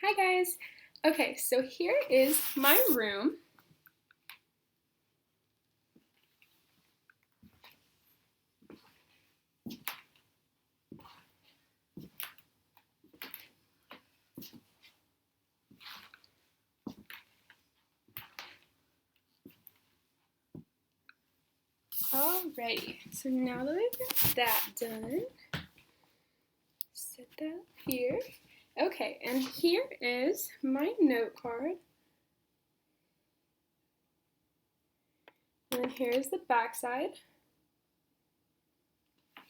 Hi guys! Okay, so here is my room. Alrighty, so now that we've got that done, set that here. Okay, and here is my note card. And then here's the back side.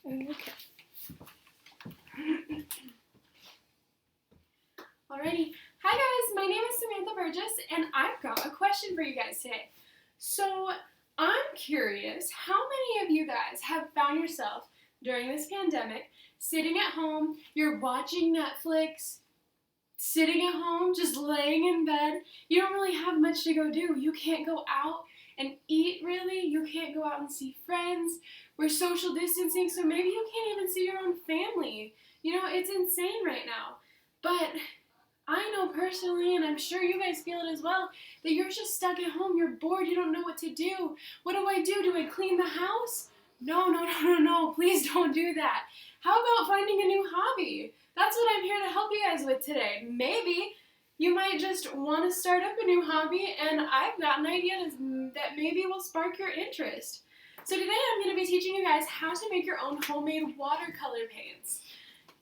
Okay. Alrighty. Hi guys, my name is Samantha Burgess, and I've got a question for you guys today. So, I'm curious, how many of you guys have found yourself during this pandemic sitting at home, you're watching Netflix, sitting at home, just laying in bed, you don't really have much to go do. You can't go out and eat really, you can't go out and see friends, we're social distancing, so maybe you can't even see your own family. You know, it's insane right now. But I know personally, and I'm sure you guys feel it as well, that you're just stuck at home, you're bored, you don't know what to do. What do I do? Do I clean the house? No, please don't do that. How about finding a new hobby? That's what I'm here to help you guys with today. Maybe you might just want to start up a new hobby, and I've got an idea that maybe will spark your interest. So today I'm going to be teaching you guys how to make your own homemade watercolor paints.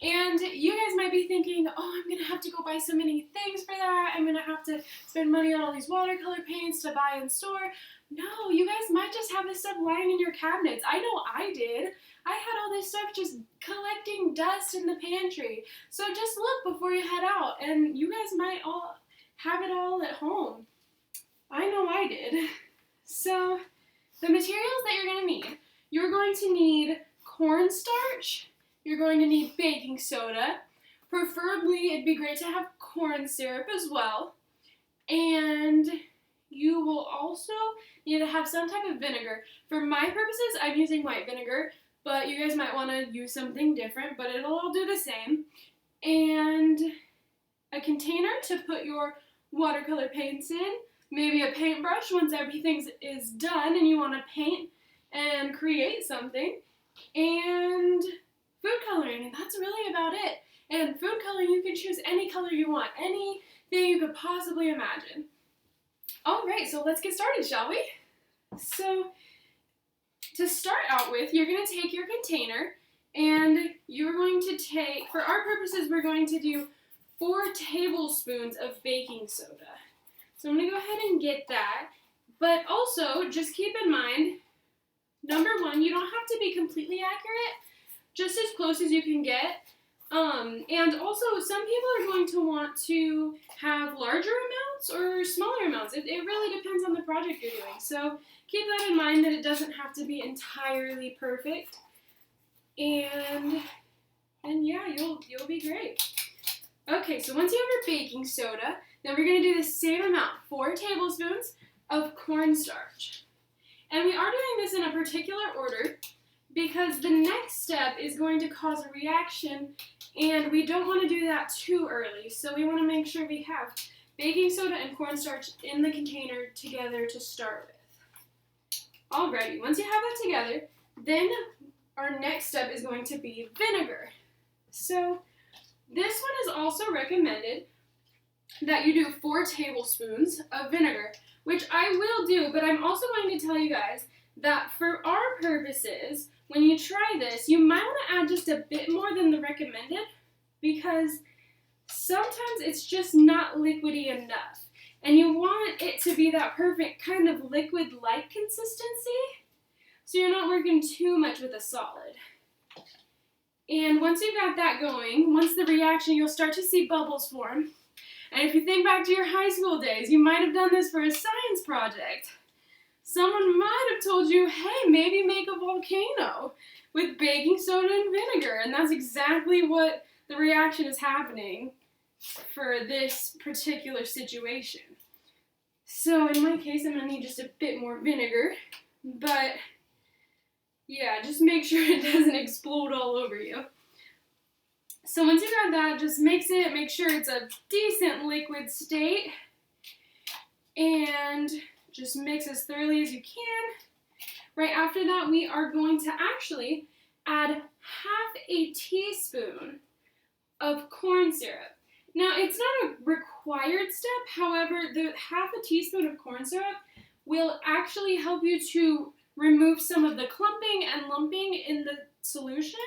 And you guys might be thinking, oh, I'm going to have to go buy so many things for that. I'm going to have to spend money on all these watercolor paints to buy in store. No, you guys might just have this stuff lying in your cabinets. I know I did. I had all this stuff just collecting dust in the pantry. So just look before you head out, and you guys might all have it all at home. I know I did. So the materials that you're going to need. You're going to need cornstarch. You're going to need baking soda. Preferably, it'd be great to have corn syrup as well. And you will also need to have some type of vinegar. For my purposes, I'm using white vinegar, but you guys might want to use something different, but it'll all do the same. And a container to put your watercolor paints in. Maybe a paintbrush once everything is done and you want to paint and create something. And food coloring, and that's really about it. And food coloring, you can choose any color you want, anything you could possibly imagine. Alright, so let's get started, shall we? So, to start out with, you're going to take your container, and you're going to take, for our purposes, we're going to do 4 tablespoons of baking soda. So I'm going to go ahead and get that, but also, just keep in mind, number 1, you don't have to be completely accurate, just as close as you can get. And also, some people are going to want to have larger amounts or smaller amounts. It really depends on the project you're doing. So keep that in mind, that it doesn't have to be entirely perfect. And yeah, you'll be great. Okay, so once you have your baking soda, then we're going to do the same amount, 4 tablespoons of cornstarch. And we are doing this in a particular order because the next step is going to cause a reaction, and we don't want to do that too early. So we want to make sure we have baking soda and cornstarch in the container together to start with. Alrighty, once you have that together, then our next step is going to be vinegar. So this one is also recommended that you do 4 tablespoons of vinegar, which I will do, but I'm also going to tell you guys that for our purposes, when you try this, you might want to add just a bit more than the recommended, because sometimes it's just not liquidy enough. And you want it to be that perfect kind of liquid-like consistency, so you're not working too much with a solid. And once you've got that going, once the reaction, you'll start to see bubbles form. And if you think back to your high school days, you might have done this for a science project. Someone might have told you, hey, maybe make a volcano with baking soda and vinegar. And that's exactly what the reaction is happening for this particular situation. So in my case, I'm going to need just a bit more vinegar. But yeah, just make sure it doesn't explode all over you. So once you got that, just make sure it's a decent liquid state, and just mix as thoroughly as you can. Right after that, we are going to actually add half a teaspoon of corn syrup. Now, it's not a required step, however, the half a teaspoon of corn syrup will actually help you to remove some of the clumping and lumping in the solution,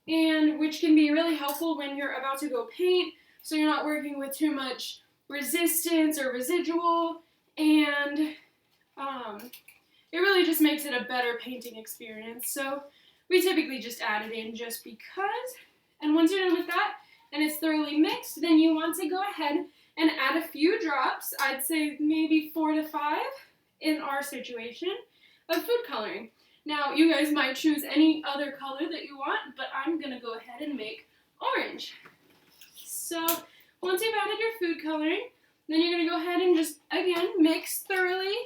and which can be really helpful when you're about to go paint, so you're not working with too much resistance or residual, and it really just makes it a better painting experience. So we typically just add it in just because. And once you're done with that and it's thoroughly mixed, then you want to go ahead and add a few drops, I'd say maybe 4 to 5 in our situation, of food coloring. Now, you guys might choose any other color that you want, but I'm going to go ahead and make orange. So once you've added your food coloring, then you're going to go ahead and just, again, mix thoroughly,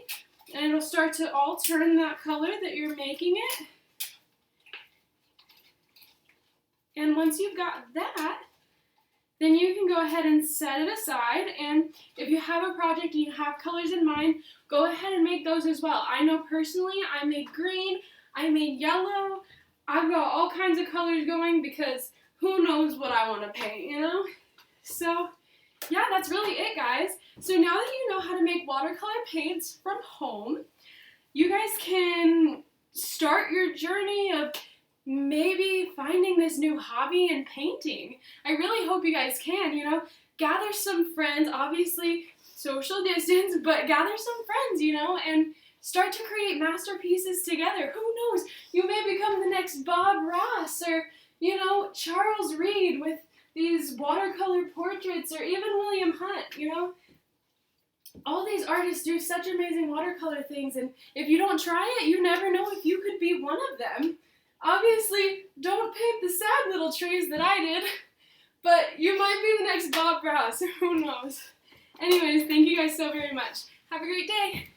and it'll start to all turn that color that you're making it. And once you've got that, then you can go ahead and set it aside, and if you have a project and you have colors in mind, go ahead and make those as well. I know personally I made green, I made yellow, I've got all kinds of colors going because who knows what I want to paint, you know? So yeah, that's really it, guys. So now that you know how to make watercolor paints from home, you guys can start your journey of maybe finding this new hobby in painting. I really hope you guys can, you know, gather some friends, obviously social distance, but gather some friends, you know, and start to create masterpieces together. Who knows, you may become the next Bob Ross or, you know, Charles Reed with these watercolor portraits, or even William Hunt, you know. All these artists do such amazing watercolor things, and if you don't try it, you never know if you could be one of them. Obviously, don't paint the sad little trees that I did, but you might be the next Bob Ross, who knows. Anyways, thank you guys so very much. Have a great day.